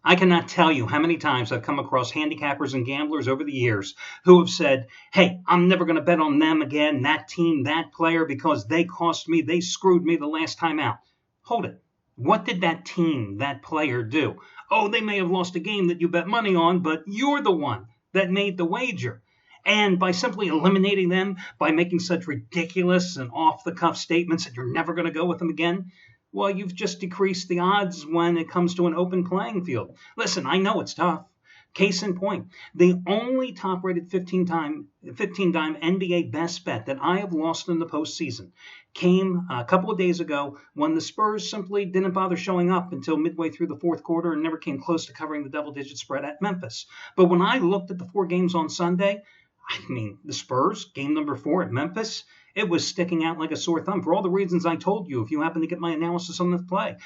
I cannot tell you how many times I've come across handicappers and gamblers over the years who have said, hey, I'm never going to bet on them again, that team, that player, because they cost me, they screwed me the last time out. Hold it. What did that team, that player do? Oh, they may have lost a game that you bet money on, but you're the one that made the wager. And by simply eliminating them, by making such ridiculous and off the cuff statements that you're never going to go with them again, well, you've just decreased the odds when it comes to an open playing field. Listen, I know it's tough. Case in point, the only top-rated 15-time NBA best bet that I have lost in the postseason came a couple of days ago when the Spurs simply didn't bother showing up until midway through the fourth quarter and never came close to covering the double-digit spread at Memphis. But when I looked at the 4 games on Sunday, I mean, the Spurs, game number 4 at Memphis, it was sticking out like a sore thumb for all the reasons I told you if you happen to get my analysis on the play.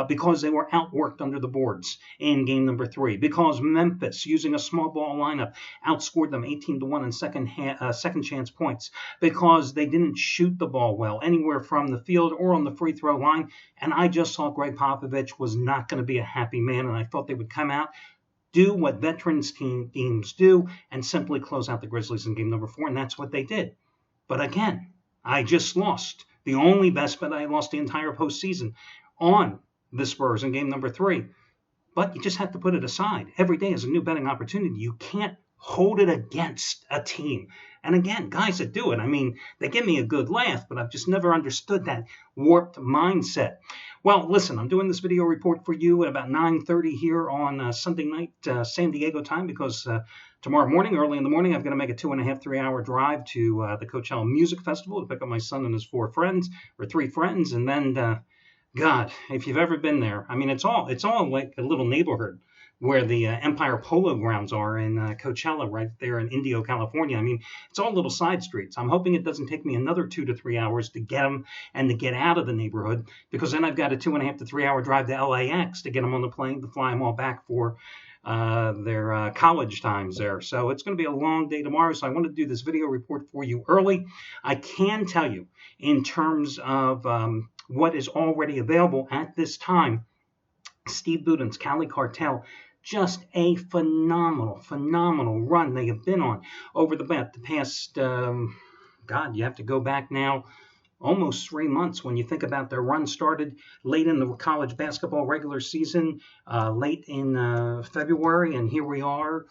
Because they were outworked under the boards in game number 3. Because Memphis, using a small ball lineup, outscored them 18-1 in second chance points. Because they didn't shoot the ball well anywhere from the field or on the free throw line. And I just saw Greg Popovich was not going to be a happy man, and I thought they would come out, do what veterans teams do, and simply close out the Grizzlies in game number 4, and that's what they did. But again, I just lost the only best bet I lost the entire postseason on the Spurs in game number 3. But you just have to put it aside. Every day is a new betting opportunity. You can't hold it against a team. And again, guys that do it, I mean, they give me a good laugh, but I've just never understood that warped mindset. Well, listen, I'm doing this video report for you at about 9:30 here on Sunday night, San Diego time, because tomorrow morning, early in the morning, I've got to make a 2.5, 3-hour drive to the Coachella Music Festival to pick up my son and his 3 friends. And then, God, if you've ever been there, I mean, it's all like a little neighborhood where the Empire Polo Grounds are in Coachella, right there in Indio, California. I mean, it's all little side streets. I'm hoping it doesn't take me another 2 to 3 hours to get them and to get out of the neighborhood, because then I've got a 2.5 to 3-hour drive to LAX to get them on the plane to fly them all back for their college times there. So it's going to be a long day tomorrow, so I want to do this video report for you early. I can tell you, in terms of what is already available at this time, Steve Buden's Cali Cartel, just a phenomenal run they have been on over the past, God, you have to go back now, almost 3 months when you think about their run. Started late in the college basketball regular season, late in February, and here we are,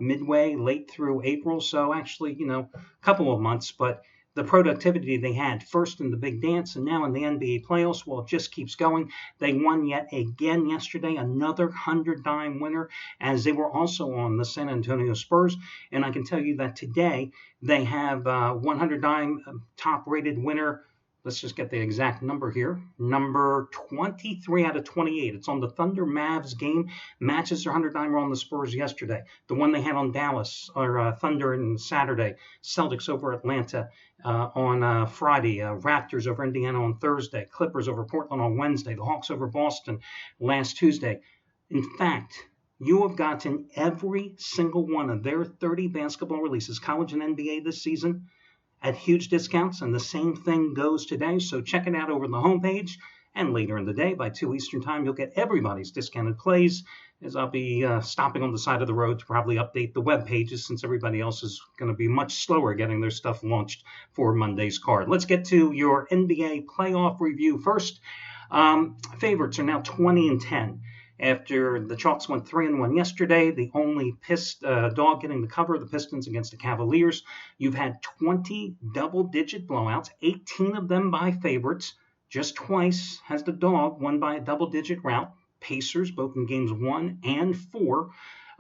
midway, late through April. So actually, a couple of months, but the productivity they had first in the big dance and now in the NBA playoffs, well, it just keeps going. They won yet again yesterday, another 100-dime winner, as they were also on the San Antonio Spurs. And I can tell you that today they have 100-dime top-rated winner. Let's just get the exact number here. Number 23 out of 28. It's on the Thunder Mavs game. Matches their 100-dime on the Spurs yesterday. The one they had on Dallas, or Thunder on Saturday. Celtics over Atlanta on Friday. Raptors over Indiana on Thursday. Clippers over Portland on Wednesday. The Hawks over Boston last Tuesday. In fact, you have gotten every single one of their 30 basketball releases, college and NBA this season, at huge discounts, and the same thing goes today. So check it out over the homepage, and later in the day by 2 Eastern time, you'll get everybody's discounted plays, as I'll be stopping on the side of the road to probably update the web pages, since everybody else is going to be much slower getting their stuff launched for Monday's card. Let's get to your NBA playoff review first. Favorites are now 20-10. After the Chalks went 3-1 yesterday, the only dog getting the cover, the Pistons against the Cavaliers. You've had 20 double-digit blowouts, 18 of them by favorites. Just twice has the dog won by a double-digit rout. Pacers, both in games 1 and 4,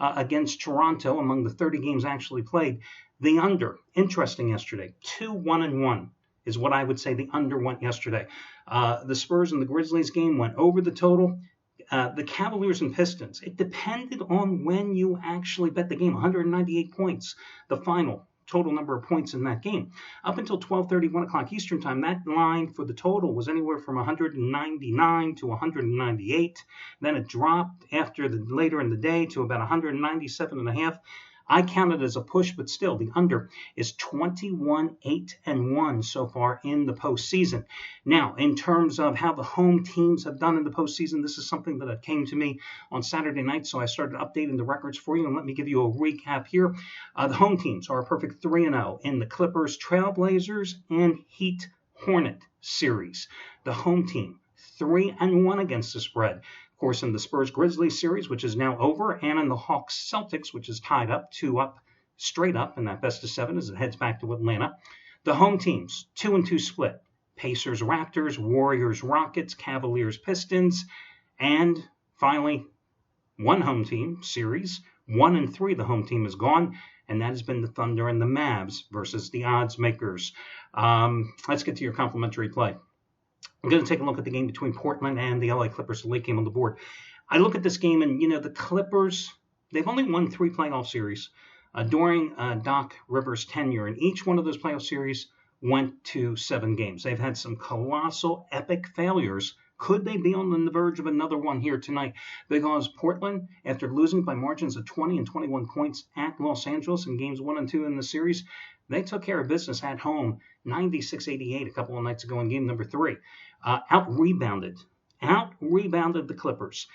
against Toronto, among the 30 games actually played. The under, interesting yesterday, 2-1-1 is what I would say the under went yesterday. The Spurs and the Grizzlies game went over the total. The Cavaliers and Pistons, it depended on when you actually bet the game. 198 points, the final total number of points in that game. Up until 12:30, 1 o'clock Eastern time, that line for the total was anywhere from 199 to 198. Then it dropped later in the day to about 197.5. I count it as a push, but still, the under is 21-8-1 so far in the postseason. Now, in terms of how the home teams have done in the postseason, this is something that came to me on Saturday night, so I started updating the records for you, and let me give you a recap here. The home teams are a perfect 3-0 in the Clippers, Trailblazers, and Heat Hornet series. The home team 3-1 against the spread. Of course, in the Spurs-Grizzlies series, which is now over, and in the Hawks-Celtics, which is tied up, 2 up, straight up in that best-of-7 as it heads back to Atlanta. The home teams, 2-2 split. Pacers-Raptors, Warriors-Rockets, Cavaliers-Pistons, and finally, one home team series, 1-3 the home team is gone, and that has been the Thunder and the Mavs versus the odds makers. Let's get to your complimentary play. I'm going to take a look at the game between Portland and the LA Clippers, the late game on the board. I look at this game, and, the Clippers, they've only won 3 playoff series during Doc Rivers' tenure, and each one of those playoff series went to 7 games. They've had some colossal, epic failures. Could they be on the verge of another one here tonight? Because Portland, after losing by margins of 20 and 21 points at Los Angeles in games 1 and 2 in the series, they took care of business at home, 96-88 a couple of nights ago in game number 3. Out-rebounded the Clippers,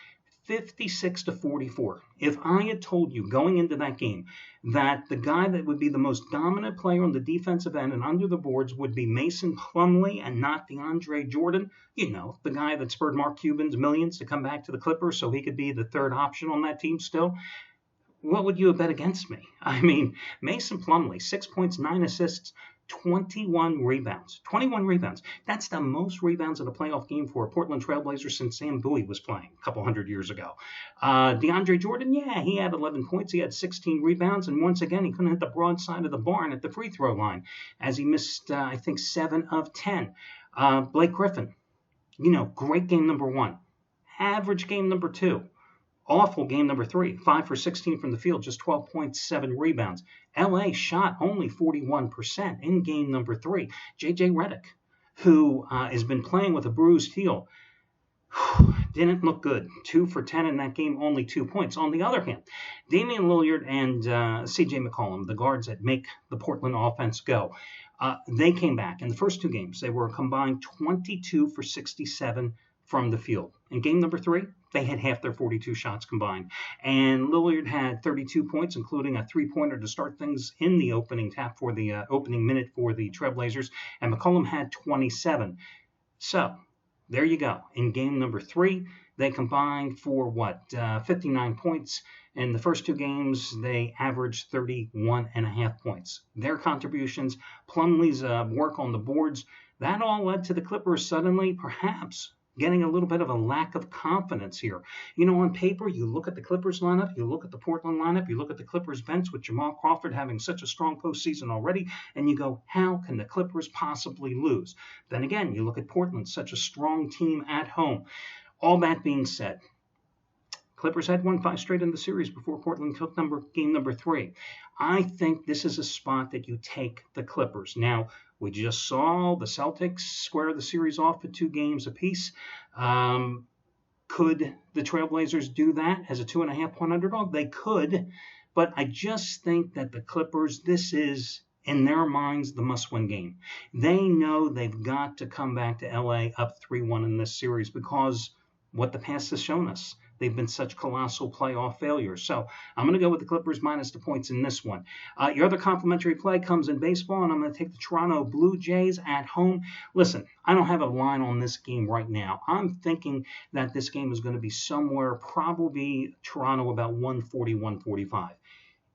56-44. If I had told you going into that game that the guy that would be the most dominant player on the defensive end and under the boards would be Mason Plumlee and not DeAndre Jordan, the guy that spurred Mark Cuban's millions to come back to the Clippers so he could be the third option on that team still, what would you have bet against me? I mean, Mason Plumlee, 6 points, 9 assists, 21 rebounds. 21 rebounds. That's the most rebounds in a playoff game for a Portland Trailblazer since Sam Bowie was playing a couple hundred years ago. DeAndre Jordan, he had 11 points. He had 16 rebounds. And once again, he couldn't hit the broad side of the barn at the free throw line as he missed, 7 of 10. Blake Griffin, great game number 1. Average game number 2. Awful game number 3, 5 for 16 from the field, just 12.7 rebounds. LA shot only 41% in game number 3. JJ Redick, who has been playing with a bruised heel, didn't look good. 2 for 10 in that game, only 2 points. On the other hand, Damian Lillard and CJ McCollum, the guards that make the Portland offense go, they came back. In the first 2 games, they were a combined 22 for 67 from the field. In game number 3, they had half their 42 shots combined. And Lillard had 32 points, including a 3-pointer to start things in the opening tap for the opening minute for the Trailblazers. And McCollum had 27. So there you go. In game number 3, they combined for 59 points. In the first 2 games, they averaged 31.5 points. Their contributions, Plumlee's work on the boards, that all led to the Clippers suddenly perhaps getting a little bit of a lack of confidence here. On paper, you look at the Clippers lineup, you look at the Portland lineup, you look at the Clippers bench with Jamal Crawford having such a strong postseason already, and you go, how can the Clippers possibly lose? Then again, you look at Portland, such a strong team at home. All that being said, Clippers had won 5 straight in the series before Portland took game number 3. I think this is a spot that you take the Clippers. Now, we just saw the Celtics square the series off at 2 games apiece. Could the Trailblazers do that as a 2.5-point underdog? They could, but I just think that the Clippers, this is, in their minds, the must-win game. They know they've got to come back to LA up 3-1 in this series because what the past has shown us. They've been such colossal playoff failures. So I'm going to go with the Clippers minus the points in this one. Your other complimentary play comes in baseball, and I'm going to take the Toronto Blue Jays at home. Listen, I don't have a line on this game right now. I'm thinking that this game is going to be somewhere, probably Toronto about 140, 145.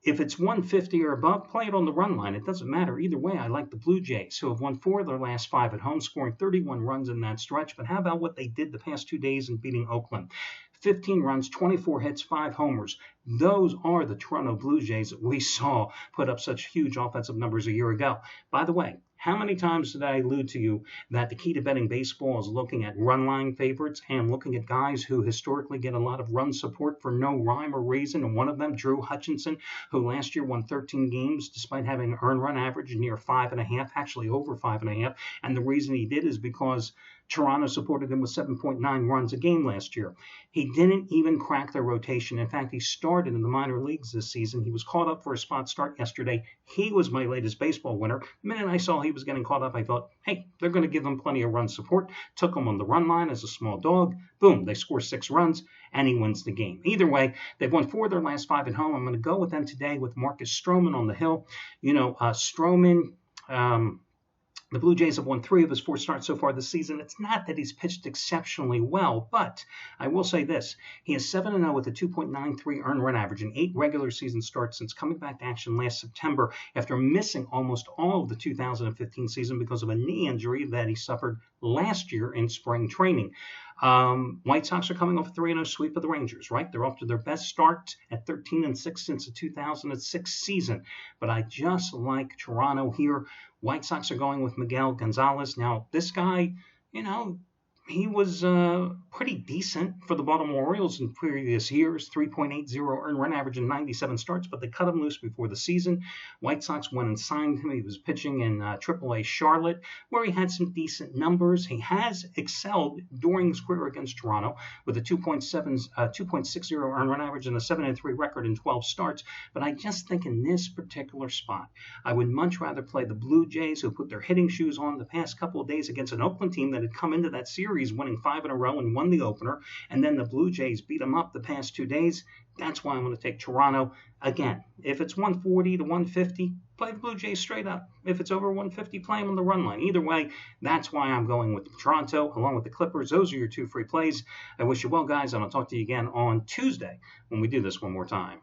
If it's 150 or above, play it on the run line. It doesn't matter. Either way, I like the Blue Jays, who have won 4 of their last 5 at home, scoring 31 runs in that stretch. But how about what they did the past 2 days in beating Oakland? 15 runs, 24 hits, 5 homers. Those are the Toronto Blue Jays that we saw put up such huge offensive numbers a year ago. By the way, how many times did I allude to you that the key to betting baseball is looking at run line favorites and looking at guys who historically get a lot of run support for no rhyme or reason? And one of them, Drew Hutchinson, who last year won 13 games despite having an earned run average near 5.5, actually over 5.5. And the reason he did is because Toronto supported him with 7.9 runs a game last year. He didn't even crack their rotation. In fact, he started in the minor leagues this season. He was caught up for a spot start yesterday. He was my latest baseball winner. The minute I saw he was getting caught up, I thought, hey, they're going to give him plenty of run support. Took him on the run line as a small dog. Boom, they score 6 runs, and he wins the game. Either way, they've won 4 of their last 5 at home. I'm going to go with them today with Marcus Stroman on the hill. Stroman... The Blue Jays have won 3 of his 4 starts so far this season. It's not that he's pitched exceptionally well, but I will say this. He is 7-0 with a 2.93 earned run average in 8 regular season starts since coming back to action last September after missing almost all of the 2015 season because of a knee injury that he suffered last year in spring training. White Sox are coming off a 3-0 sweep of the Rangers, right? They're off to their best start at 13-6 since the 2006 season. But I just like Toronto here. White Sox are going with Miguel Gonzalez. Now, this guy, he was pretty decent for the Baltimore Orioles in previous years, 3.80 earned run average in 97 starts, but they cut him loose before the season. White Sox went and signed him. He was pitching in AAA Charlotte, where he had some decent numbers. He has excelled during his career against Toronto with a 2.60 earned run average and a 7-3 record in 12 starts. But I just think in this particular spot, I would much rather play the Blue Jays, who put their hitting shoes on the past couple of days against an Oakland team that had come into that series winning 5 in a row and won the opener, and then the Blue Jays beat them up the past 2 days. That's why I'm going to take Toronto. Again, if it's 140 to 150, play the Blue Jays straight up. If it's over 150, play them on the run line. Either way, that's why I'm going with Toronto along with the Clippers. Those are your 2 free plays. I wish you well, guys, and I'll talk to you again on Tuesday when we do this one more time.